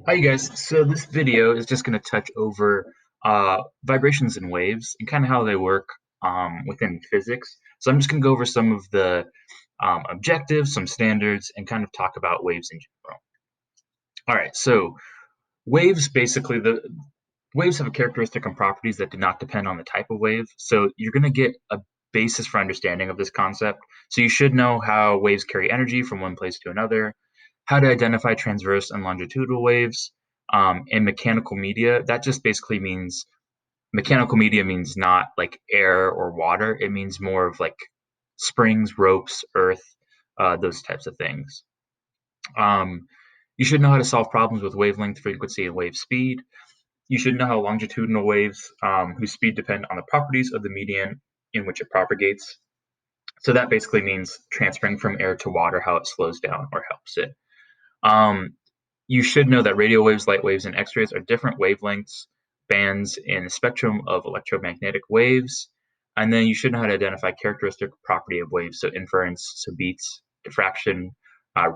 Hi, you guys. So this video is just going to touch over vibrations and waves and kind of how they work within physics. So I'm just going to go over some of the objectives, some standards, and kind of talk about waves in general. All right. So waves, basically, the waves have a characteristic and properties that do not depend on the type of wave. So you're going to get a basis for understanding of this concept. So you should know how waves carry energy from one place to another, how to identify transverse and longitudinal waves. In mechanical media, that just basically means mechanical media means not like air or water. It means more of like springs, ropes, earth, those types of things. Um, you should know how to solve problems with wavelength, frequency, and wave speed. You should know how longitudinal waves, whose speed depend on the properties of the medium in which it propagates. So that basically means transferring from air to water, how it slows down or helps it. Um, you should know that radio waves, light waves, and X-rays are different wavelengths, bands in the spectrum of electromagnetic waves. And then you should know how to identify characteristic property of waves, so inference, so beats, diffraction,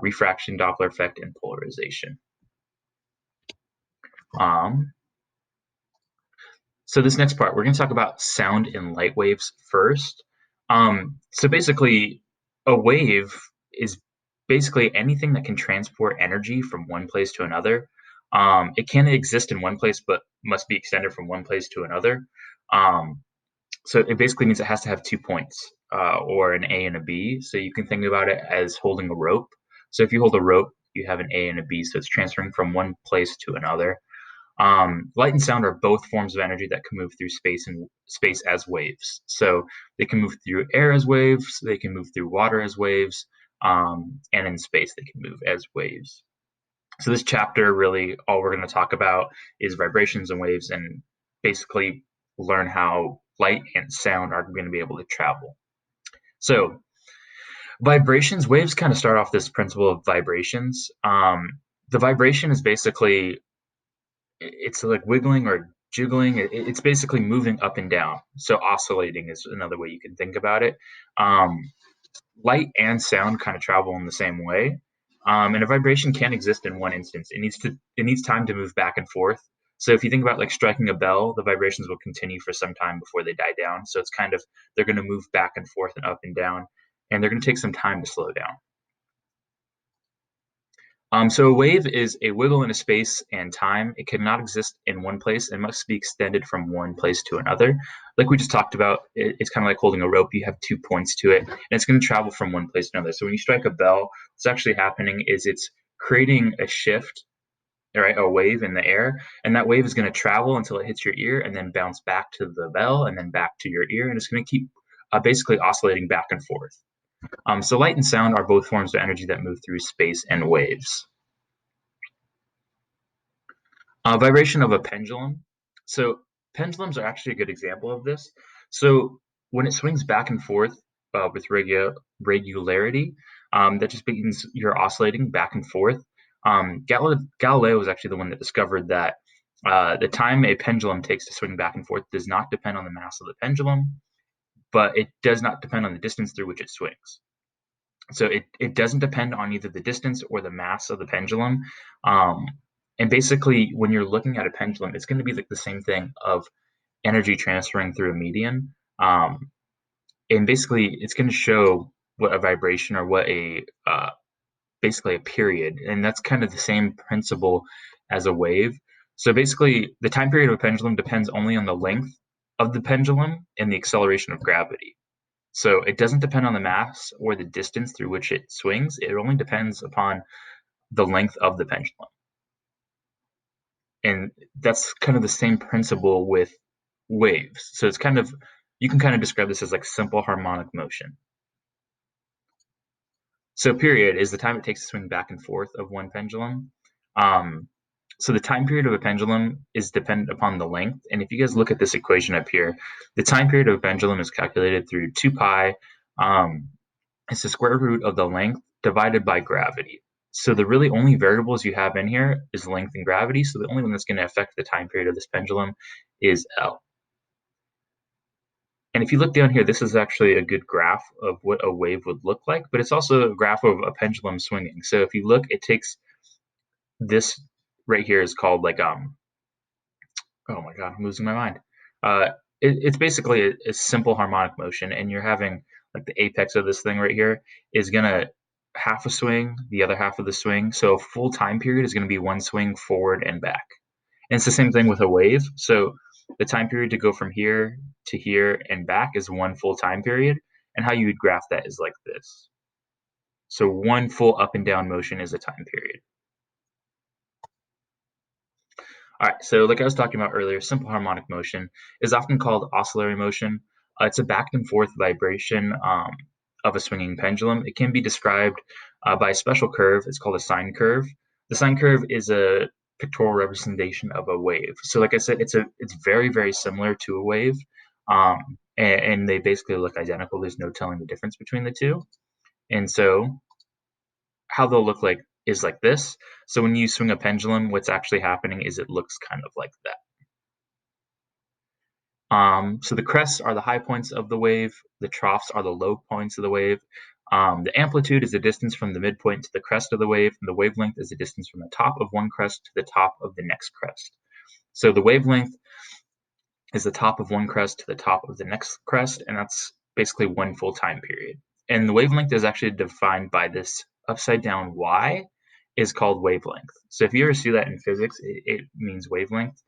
refraction, Doppler effect, and polarization. Um, so this next part, we're going to talk about sound and light waves first. So basically, a wave is basically anything that can transport energy from one place to another. It can exist in one place, but must be extended from one place to another. Um, so it basically means it has to have 2 points, or an A and a B. So you can think about it as holding a rope. So if you hold a rope, you have an A and a B. So it's transferring from one place to another. Light and sound are both forms of energy that can move through space and space as waves. So they can move through air as waves, they can move through water as waves, and in space they can move as waves. So this chapter, really, all we're going to talk about is vibrations and waves, and basically learn how light and sound are going to be able to travel. So vibrations, waves kind of start off this principle of vibrations. The vibration is basically it's like wiggling or jiggling. It's basically moving up and down. So oscillating is another way you can think about it. Um, Light and sound kind of travel in the same way, and a vibration can't exist in one instance. It needs time to move back and forth. So if you think about like striking a bell, the vibrations will continue for some time before they die down. So it's kind of they're going to move back and forth and up and down, and they're going to take some time to slow down. So a wave is a wiggle in a space and time. It cannot exist in one place and must be extended from one place to another. Like we just talked about, it's kind of like holding a rope. You have 2 points to it, and it's going to travel from one place to another. So when you strike a bell, what's actually happening is it's creating a shift, right? A wave in the air, and that wave is going to travel until it hits your ear, and then bounce back to the bell, and then back to your ear, and it's going to keep basically oscillating back and forth. So light and sound are both forms of energy that move through space and waves. Vibration of a pendulum. So pendulums are actually a good example of this. So when it swings back and forth with regularity, that just means you're oscillating back and forth. Galileo was actually the one that discovered that the time a pendulum takes to swing back and forth does not depend on the mass of the pendulum, but it does not depend on the distance through which it swings. So it doesn't depend on either the distance or the mass of the pendulum. Um, and basically, when you're looking at a pendulum, it's going to be like the same thing of energy transferring through a medium. And basically, it's going to show what a vibration or what a basically a period, and that's kind of the same principle as a wave. So basically, the time period of a pendulum depends only on the length of the pendulum and the acceleration of gravity. So it doesn't depend on the mass or the distance through which it swings. It only depends upon the length of the pendulum. And that's kind of the same principle with waves. So it's kind of, you can kind of describe this as like simple harmonic motion. So period is the time it takes to swing back and forth of one pendulum. Um, so the time period of a pendulum is dependent upon the length. And if you guys look at this equation up here, the time period of a pendulum is calculated through 2 pi. It's the square root of the length divided by gravity. So the really only variables you have in here is length and gravity. So the only one that's going to affect the time period of this pendulum is L. And if you look down here, this is actually a good graph of what a wave would look like, but it's also a graph of a pendulum swinging. So if you look, it takes this right here is called like oh my god, I'm losing my mind. Uh, it's basically a simple harmonic motion, and you're having like the apex of this thing right here is gonna half a swing, the other half of the swing. So a full time period is gonna be one swing forward and back. And it's the same thing with a wave. So the time period to go from here to here and back is one full time period. And how you would graph that is like this. So one full up and down motion is a time period. All right, so like I was talking about earlier, simple harmonic motion is often called oscillatory motion. It's a back and forth vibration of a swinging pendulum. It can be described by a special curve. It's called a sine curve. The sine curve is a pictorial representation of a wave. So, like I said, it's very very similar to a wave, and they basically look identical. There's no telling the difference between the two. And so how they'll look like is like this. So when you swing a pendulum, what's actually happening is it looks kind of like that. So the crests are the high points of the wave, the troughs are the low points of the wave. The amplitude is the distance from the midpoint to the crest of the wave, and the wavelength is the distance from the top of one crest to the top of the next crest. So the wavelength is the top of one crest to the top of the next crest, and that's basically one full time period. And the wavelength is actually defined by this upside down Y is called wavelength. So if you ever see that in physics, it means wavelength.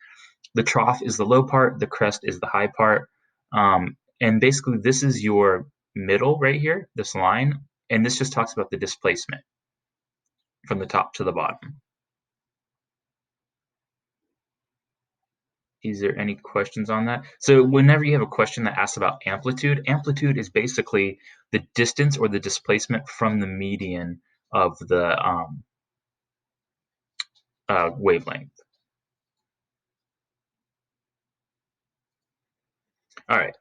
The trough is the low part, the crest is the high part. And basically, this is your middle right here, this line. And this just talks about the displacement from the top to the bottom. Is there any questions on that? So whenever you have a question that asks about amplitude, amplitude is basically the distance or the displacement from the median of the wavelength. All right.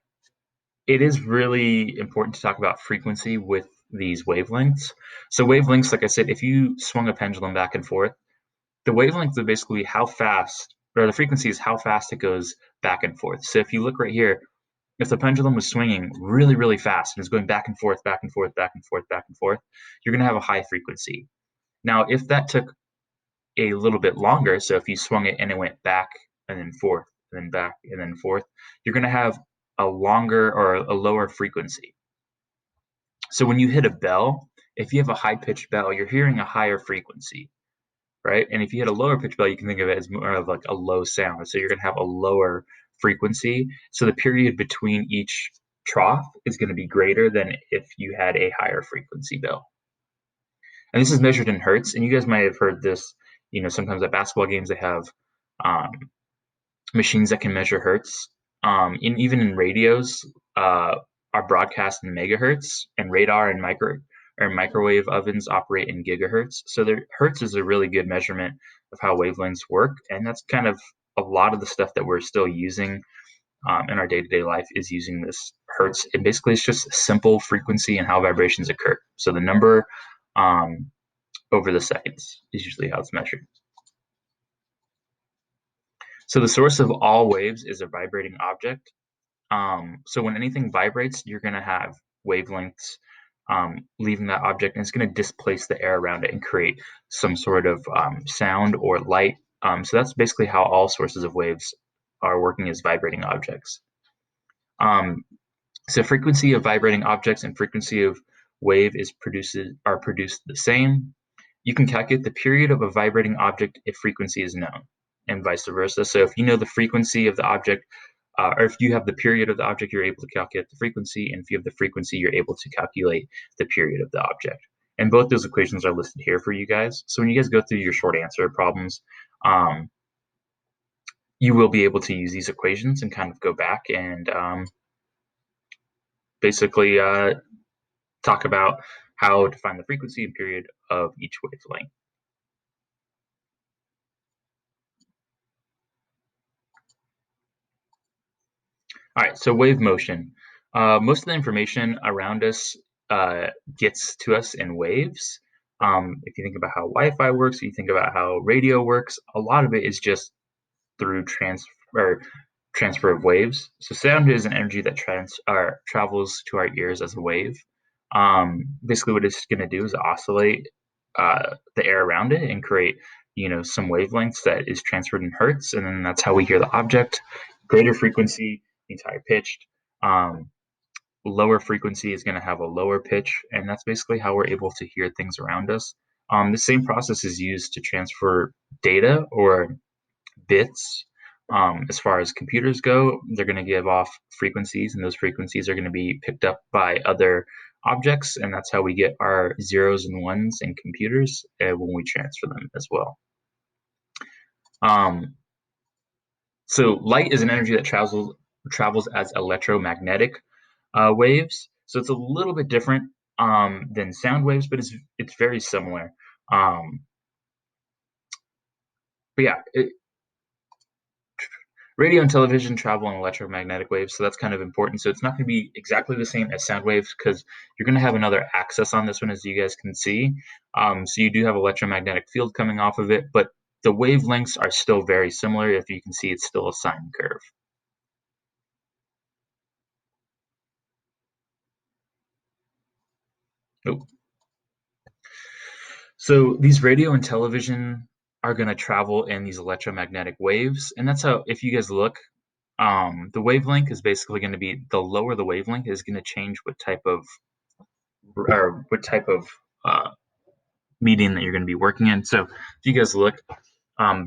It is really important to talk about frequency with these wavelengths. So wavelengths, like I said, if you swung a pendulum back and forth, the wavelength is basically how fast, or the frequency is how fast it goes back and forth. So if you look right here, if the pendulum was swinging really, really fast and is going back and forth, back and forth, back and forth, back and forth, you're going to have a high frequency. Now, if that took a little bit longer, so if you swung it and it went back and then forth, and then back and then forth, you're going to have a longer or a lower frequency. So when you hit a bell, if you have a high pitched bell, you're hearing a higher frequency, right? And if you hit a lower pitch bell, you can think of it as more of like a low sound. So you're going to have a lower frequency. So the period between each trough is going to be greater than if you had a higher frequency bell. And this is measured in hertz. And you guys might have heard this, sometimes at basketball games, they have um, machines that can measure hertz. Even in radios, are broadcast in megahertz, and radar and microwave ovens operate in gigahertz. So hertz is a really good measurement of how wavelengths work, and that's kind of a lot of the stuff that we're still using in our day-to-day life is using this hertz. And basically, it's just simple frequency and how vibrations occur. So the number over the seconds is usually how it's measured. So the source of all waves is a vibrating object. So when anything vibrates, you're going to have wavelengths leaving that object, and it's going to displace the air around it and create some sort of sound or light. So that's basically how all sources of waves are working as vibrating objects. So frequency of vibrating objects and frequency of wave are produced the same. You can calculate the period of a vibrating object if frequency is known, and vice versa. So if you know the frequency of the object, or if you have the period of the object, you're able to calculate the frequency. And if you have the frequency, you're able to calculate the period of the object. And both those equations are listed here for you guys. So when you guys go through your short answer problems, you will be able to use these equations and kind of go back and basically talk about how to find the frequency and period of each wavelength. All right, so wave motion. Most of the information around us gets to us in waves. If you think about how Wi-Fi works, you think about how radio works, a lot of it is just through transfer of waves. So sound is an energy that travels to our ears as a wave. Basically, what it's going to do is oscillate the air around it and create some wavelengths that is transferred in hertz, and then that's how we hear the object. Greater frequency means higher pitched. Um, Lower frequency is going to have a lower pitch, and that's basically how we're able to hear things around us. The same process is used to transfer data or bits. As far as computers go, they're going to give off frequencies, and those frequencies are going to be picked up by other objects, and that's how we get our zeros and ones in computers when we transfer them as well. Um, so light is an energy that travels as electromagnetic waves. So it's a little bit different than sound waves, but it's very similar. Um, but yeah, radio and television travel in electromagnetic waves, so that's kind of important. So it's not going to be exactly the same as sound waves because you're going to have another axis on this one, as you guys can see. So you do have electromagnetic field coming off of it, but the wavelengths are still very similar. If you can see, it's still a sine curve. Oh. So these radio and television are going to travel in these electromagnetic waves, and that's how, if you guys look, the wavelength is basically going to be the lower the wavelength is going to change what type of uh, medium that you're going to be working in. So if you guys look,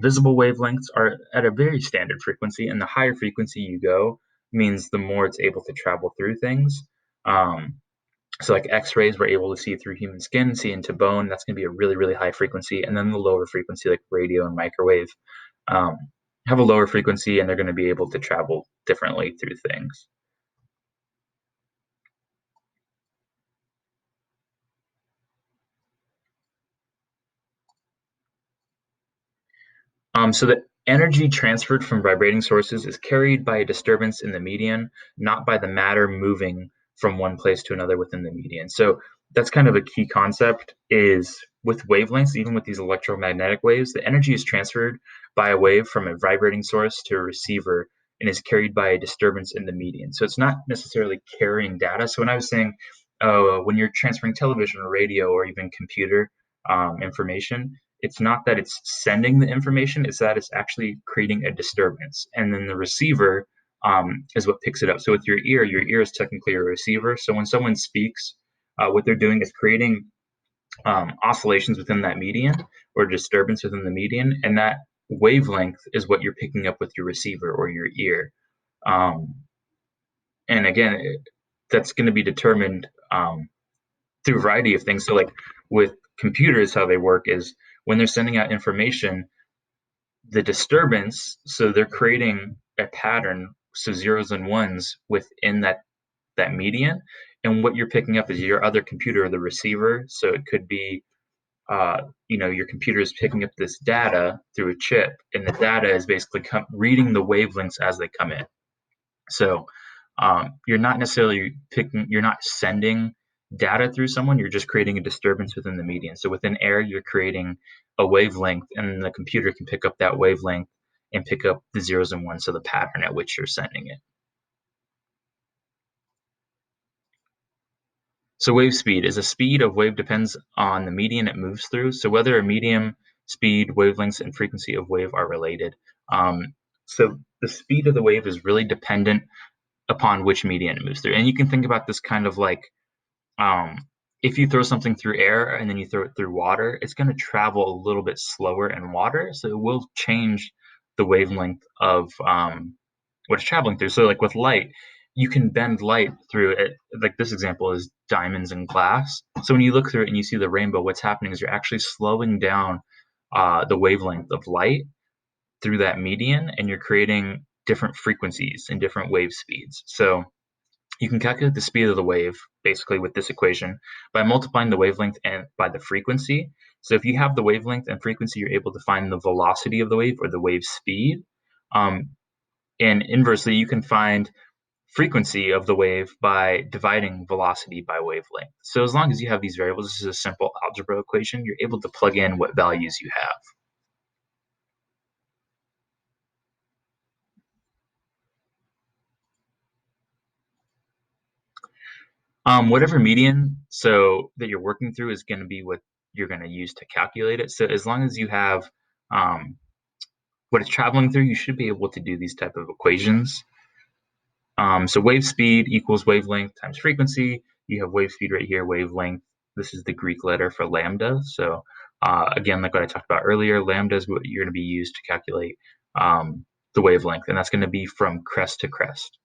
visible wavelengths are at a very standard frequency, and the higher frequency you go means the more it's able to travel through things. Um, so like X-rays, we're able to see through human skin, see into bone. That's going to be a really, really high frequency. And then the lower frequency, like radio and microwave, um, have a lower frequency, and they're going to be able to travel differently through things. So the energy transferred from vibrating sources is carried by a disturbance in the median, not by the matter moving from one place to another within the median. So that's kind of a key concept is with wavelengths, even with these electromagnetic waves, the energy is transferred by a wave from a vibrating source to a receiver and is carried by a disturbance in the median. So it's not necessarily carrying data. So when I was saying, when you're transferring television or radio or even computer information, it's not that it's sending the information, it's that it's actually creating a disturbance. And then the receiver is what picks it up. So with your ear is technically a receiver. So when someone speaks, what they're doing is creating oscillations within that median or disturbance within the median. And that wavelength is what you're picking up with your receiver or your ear. Um, and again, that's going to be determined through a variety of things. So, like with computers, how they work is when they're sending out information, the disturbance, so they're creating a pattern, so zeros and ones within that median. And what you're picking up is your other computer, the receiver. So it could be, your computer is picking up this data through a chip, and the data is basically reading the wavelengths as they come in. So you're not necessarily you're not sending data through someone, you're just creating a disturbance within the median. So within air, you're creating a wavelength, and the computer can pick up that wavelength and pick up the zeros and ones, so the pattern at which you're sending it. So wave speed is a speed of wave depends on the median it moves through. So whether a medium, speed, wavelengths, and frequency of wave are related. So the speed of the wave is really dependent upon which median it moves through. And you can think about this kind of like um, if you throw something through air and then you throw it through water, it's going to travel a little bit slower in water. So it will change the wavelength of what it's traveling through. So, like with light, you can bend light through it. Like this example is diamonds and glass. So when you look through it and you see the rainbow, what's happening is you're actually slowing down the wavelength of light through that median, and you're creating different frequencies and different wave speeds. So you can calculate the speed of the wave basically with this equation by multiplying the wavelength and by the frequency. So if you have the wavelength and frequency, you're able to find the velocity of the wave or the wave speed. Um, and inversely, you can find frequency of the wave by dividing velocity by wavelength. So as long as you have these variables, this is a simple algebra equation, you're able to plug in what values you have. Whatever median so that you're working through is going to be what you're going to use to calculate it. So as long as you have what it's traveling through, you should be able to do these type of equations. So wave speed equals wavelength times frequency. You have wave speed right here, wavelength. This is the Greek letter for lambda. So again, like what I talked about earlier, lambda is what you're going to be used to calculate the wavelength, and that's going to be from crest to crest.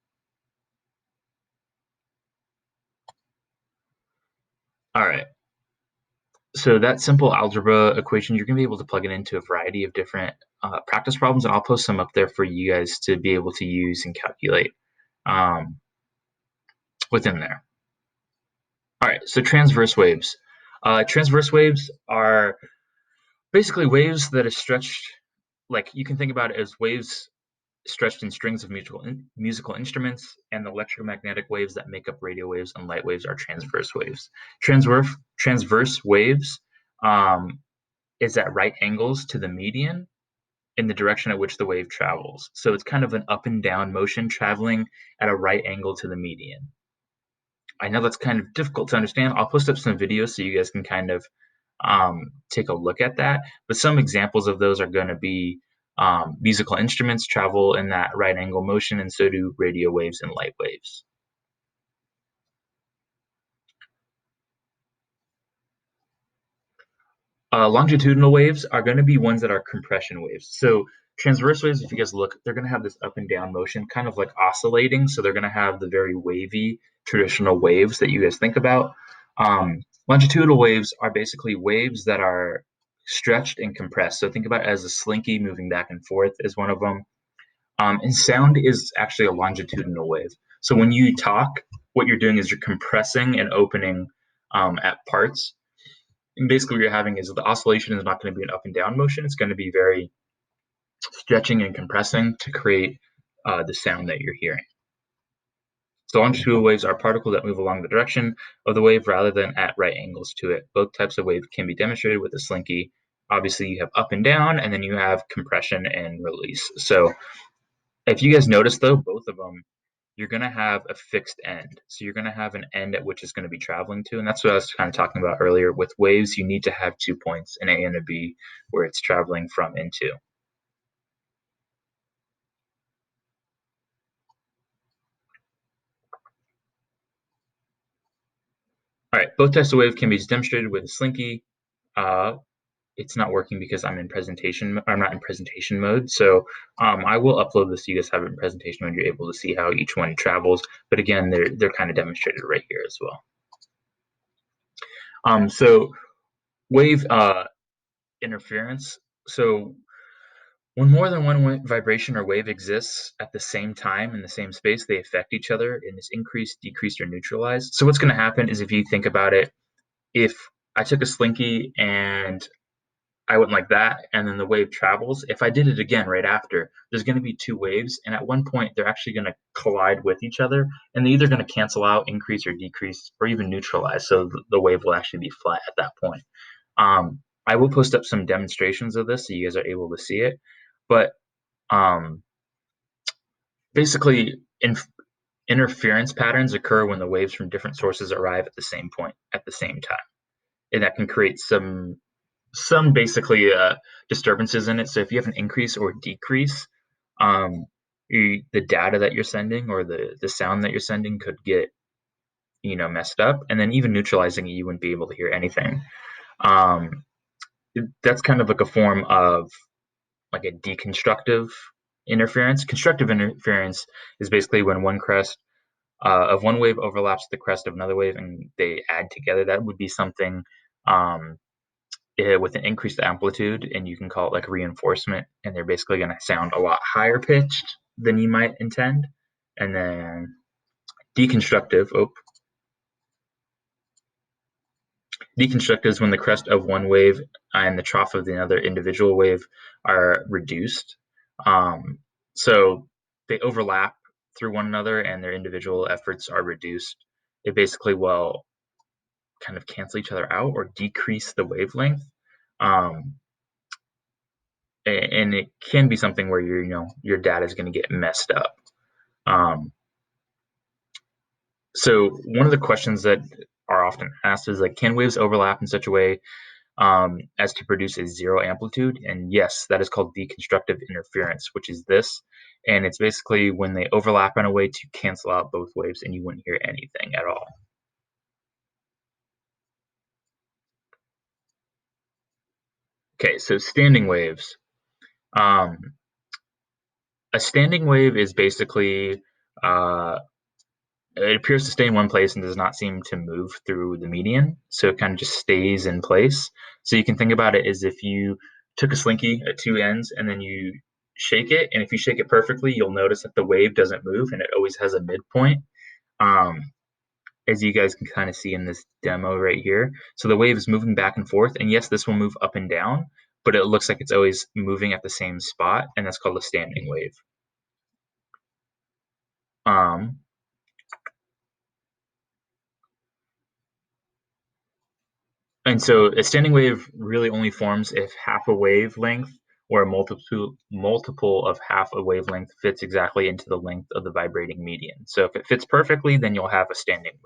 All right. So that simple algebra equation, you're going to be able to plug it into a variety of different practice problems, and I'll post some up there for you guys to be able to use and calculate within there. All right, so transverse waves. Transverse waves are basically waves that are stretched, like you can think about it as waves stretched in strings of musical instruments, and the electromagnetic waves that make up radio waves and light waves are transverse waves. Transverse waves is at right angles to the median in the direction at which the wave travels. So it's kind of an up and down motion traveling at a right angle to the median. I know that's kind of difficult to understand. I'll post up some videos so you guys can kind of take a look at that. But some examples of those are going to be musical instruments travel in that right angle motion, and so do radio waves and light waves. Longitudinal waves are going to be ones that are compression waves. So transverse waves, if you guys look, they're going to have this up and down motion, kind of like oscillating. So they're going to have the very wavy traditional waves that you guys think about. Longitudinal waves are basically waves that are stretched and compressed. So think about it as a slinky moving back and forth is one of them. And sound is actually a longitudinal wave. So when you talk, what you're doing is you're compressing and opening at parts. And basically what you're having is the oscillation is not going to be an up and down motion. It's going to be very stretching and compressing to create the sound that you're hearing. So longitudinal waves are particles that move along the direction of the wave rather than at right angles to it. Both types of wave can be demonstrated with a slinky. Obviously, you have up and down, and then you have compression and release. So if you guys notice, though, both of them, you're going to have a fixed end. So you're going to have an end at which it's going to be traveling to. And that's what I was kind of talking about earlier. With waves, you need to have 2 points, an A and a B, where it's traveling from and to. All right, both types of wave can be demonstrated with a slinky. It's not working because I'm in presentation. I'm not in presentation mode. So I will upload this so you guys have it in presentation mode. You're able to see how each one travels. But again, they're kind of demonstrated right here as well. So wave interference. So when more than one vibration or wave exists at the same time in the same space, they affect each other and is increased, decreased, or neutralized. So what's going to happen is if you think about it, if I took a slinky and I went like that, and then the wave travels. If I did it again right after, there's going to be 2 waves, and at one point they're actually going to collide with each other, and they're either going to cancel out, increase or decrease, or even neutralize. So the wave will actually be flat at that point. I will post up some demonstrations of this so you guys are able to see it. But basically, interference patterns occur when the waves from different sources arrive at the same point at the same time, and that can create some basically disturbances in it. So if you have an increase or decrease, the data that you're sending or the sound that you're sending could get messed up, and then even neutralizing it, you wouldn't be able to hear anything. That's kind of like a form of like a deconstructive interference. Constructive interference is basically when one crest of one wave overlaps the crest of another wave and they add together. That would be something with an increased amplitude, and you can call it like reinforcement, and they're basically going to sound a lot higher pitched than you might intend. And then deconstructive, deconstructive is when the crest of one wave and the trough of the other individual wave are reduced. So they overlap through one another and their individual efforts are reduced. It basically will kind of cancel each other out or decrease the wavelength. And it can be something where your data is going to get messed up. So one of the questions that are often asked is like, can waves overlap in such a way as to produce a zero amplitude. And yes, that is called deconstructive interference, which is this. And it's basically when they overlap in a way to cancel out both waves and you wouldn't hear anything at all. Okay, so standing waves. Um, a standing wave is basically uh, it appears to stay in one place and does not seem to move through the median, so it kind of just stays in place. So you can think about it as if you took a slinky at two ends and then you shake it, and if you shake it perfectly, you'll notice that the wave doesn't move and it always has a midpoint. Um, as you guys can kind of see in this demo right here. So the wave is moving back and forth, and yes, this will move up and down, but it looks like it's always moving at the same spot, and that's called a standing wave. Um, And so a standing wave really only forms if half a wavelength or a multiple of half a wavelength fits exactly into the length of the vibrating median. So if it fits perfectly, then you'll have a standing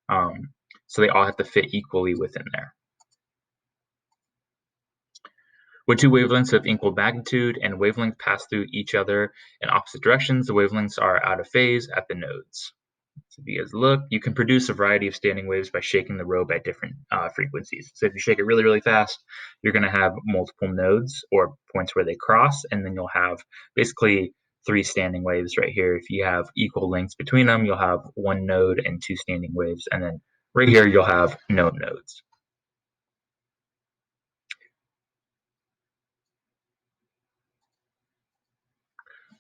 wave. So they all have to fit equally within there. When two wavelengths of equal magnitude and wavelength pass through each other in opposite directions, the wavelengths are out of phase at the nodes. So if you guys look, you can produce a variety of standing waves by shaking the robe at different frequencies. So if you shake it really, really fast, you're going to have multiple nodes or points where they cross, and then you'll have basically three standing waves right here. If you have equal lengths between them, you'll have one node and two standing waves, and then right here you'll have no nodes.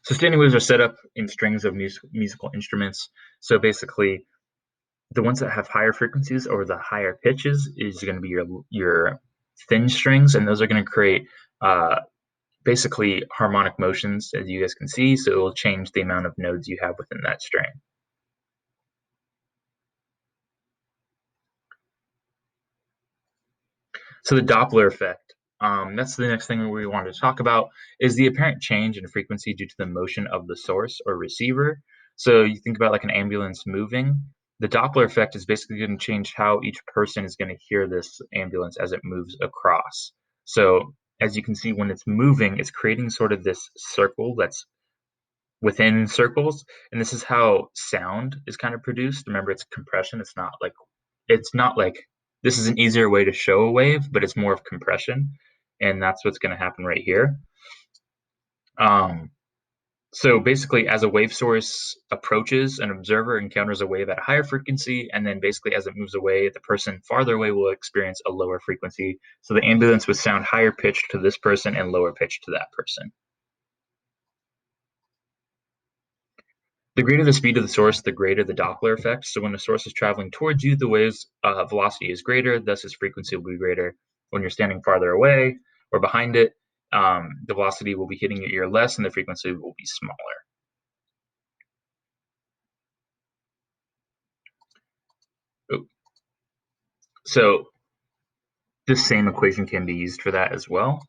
So standing waves are set up in strings of musical instruments. So basically, the ones that have higher frequencies or the higher pitches is going to be your thin strings, and those are going to create basically harmonic motions, as you guys can see. So it will change the amount of nodes you have within that string. So the Doppler effect, that's the next thing we wanted to talk about, is the apparent change in frequency due to the motion of the source or receiver. So you think about like an ambulance moving. The Doppler effect is basically going to change how each person is going to hear this ambulance as it moves across. So as you can see, when it's moving, it's creating sort of this circle that's within circles, and this is how sound is kind of produced. Remember, it's compression. It's not like this is an easier way to show a wave, but it's more of compression, and that's what's going to happen right here. Um, so basically, as a wave source approaches, an observer encounters a wave at a higher frequency, and then basically as it moves away, the person farther away will experience a lower frequency. So the ambulance would sound higher pitched to this person and lower pitched to that person. The greater the speed of the source, the greater the Doppler effect. So when the source is traveling towards you, the wave's velocity is greater, thus its frequency will be greater. When you're standing farther away or behind it, the velocity will be hitting your ear less and the frequency will be smaller. Oh, so this same equation can be used for that as well.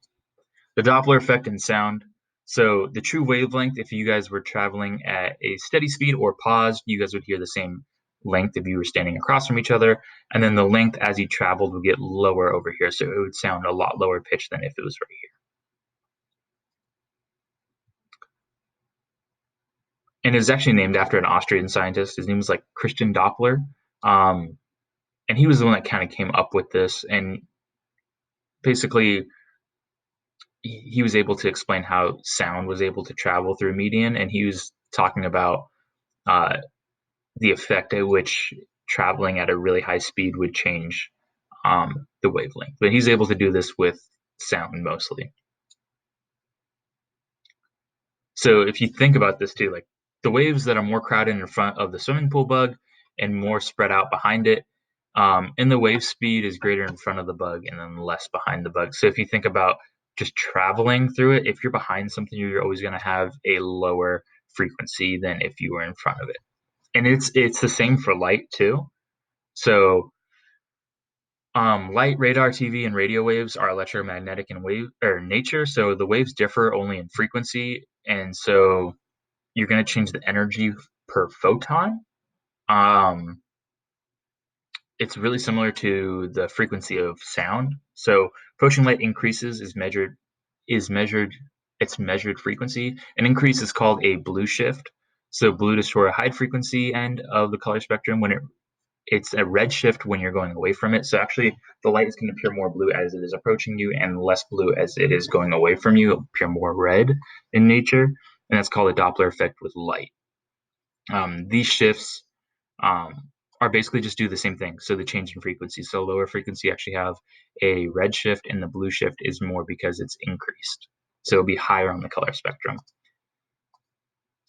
The Doppler effect in sound. So the true wavelength, if you guys were traveling at a steady speed or paused, you guys would hear the same length if you were standing across from each other. And then the length as you traveled would get lower over here. So it would sound a lot lower pitched than if it was right here. And it was actually named after an Austrian scientist. His name was like Christian Doppler. Um, and he was the one that kind of came up with this. And basically, he was able to explain how sound was able to travel through median. And he was talking about uh, the effect at which traveling at a really high speed would change the wavelength. But he's able to do this with sound mostly. So if you think about this too, like the waves that are more crowded in front of the swimming pool bug and more spread out behind it, and the wave speed is greater in front of the bug and then less behind the bug. So if you think about just traveling through it, if you're behind something, you're always going to have a lower frequency than if you were in front of it. And it's the same for light too. So light, radar, TV, and radio waves are electromagnetic in wave or nature, so the waves differ only in frequency, and so you're going to change the energy per photon. Um, it's really similar to the frequency of sound. So approaching light increases is measured its measured frequency. An increase is called a blue shift. So blue to toward a high frequency end of the color spectrum when it's a red shift when you're going away from it. So actually the light is going to appear more blue as it is approaching you and less blue as it is going away from you. It'll appear more red in nature. And that's called a Doppler effect with light. These shifts are basically just do the same thing. So the change in frequency. So lower frequency actually have a red shift, and the blue shift is more because it's increased. So it'll be higher on the color spectrum.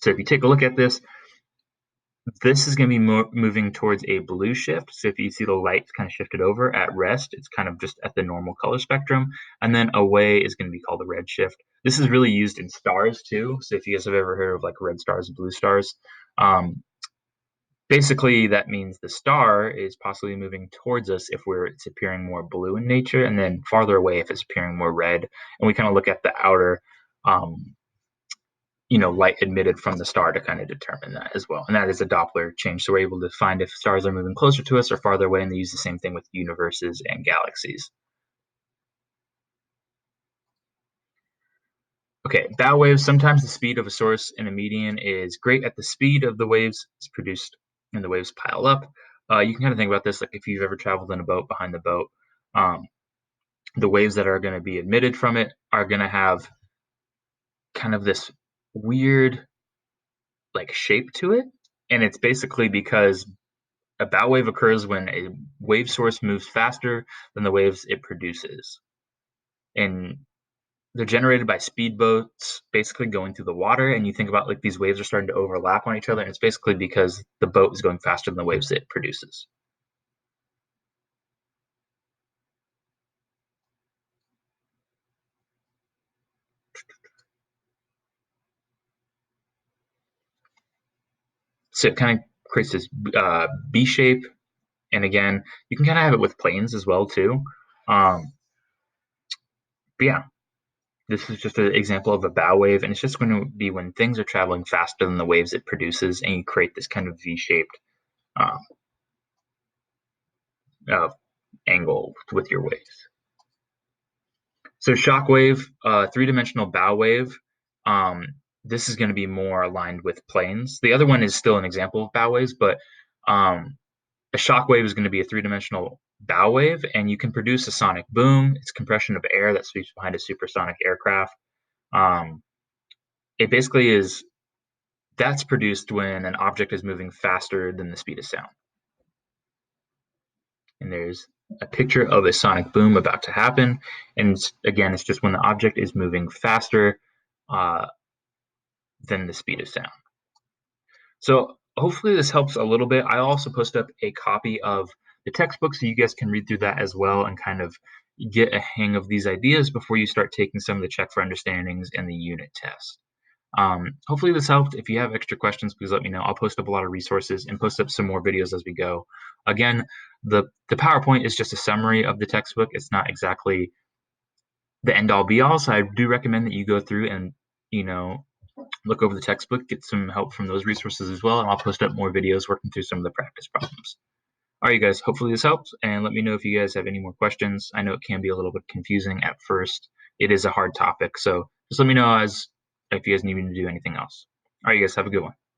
So if you take a look at this is going to be moving towards a blue shift. So if you see the lights kind of shifted over at rest, it's kind of just at the normal color spectrum. And then away is going to be called a red shift. This is really used in stars too. So if you guys have ever heard of like red stars and blue stars, basically that means the star is possibly moving towards us if it's appearing more blue in nature, and then farther away if it's appearing more red. And we kind of look at the outer light emitted from the star to kind of determine that as well. And that is a Doppler change. So we're able to find if stars are moving closer to us or farther away, and they use the same thing with universes and galaxies. Okay, bow waves. Sometimes the speed of a source in a median is great at the speed of the waves is produced and the waves pile up. You can kind of think about this like if you've ever traveled in a boat behind the boat, the waves that are going to be emitted from it are going to have kind of this weird like shape to it. And it's basically because a bow wave occurs when a wave source moves faster than the waves it produces. And they're generated by speedboats basically going through the water. And you think about like these waves are starting to overlap on each other. And it's basically because the boat is going faster than the waves it produces. So it kind of creates this B shape. And again, you can kind of have it with planes as well too. But yeah, this is just an example of a bow wave, and it's just going to be when things are traveling faster than the waves it produces, and you create this kind of V-shaped um, uh, angle with your waves. So shock wave, three-dimensional bow wave. Um, this is going to be more aligned with planes. The other one is still an example of bow waves, but a shock wave is going to be a three-dimensional bow wave, and you can produce a sonic boom. It's compression of air that sweeps behind a supersonic aircraft. It basically is that's produced when an object is moving faster than the speed of sound. And there's a picture of a sonic boom about to happen. And again, it's just when the object is moving faster than the speed of sound. So hopefully this helps a little bit. I also post up a copy of the textbook so you guys can read through that as well and kind of get a hang of these ideas before you start taking some of the check for understandings and the unit test. Hopefully this helped. If you have extra questions, please let me know. I'll post up a lot of resources and post up some more videos as we go. Again, the PowerPoint is just a summary of the textbook. It's not exactly the end all be all. So I do recommend that you go through and, look over the textbook, get some help from those resources as well. And I'll post up more videos working through some of the practice problems. All right, you guys, hopefully this helps. And let me know if you guys have any more questions. I know it can be a little bit confusing at first. It is a hard topic. So just let me know if you guys need me to do anything else. All right, you guys, have a good one.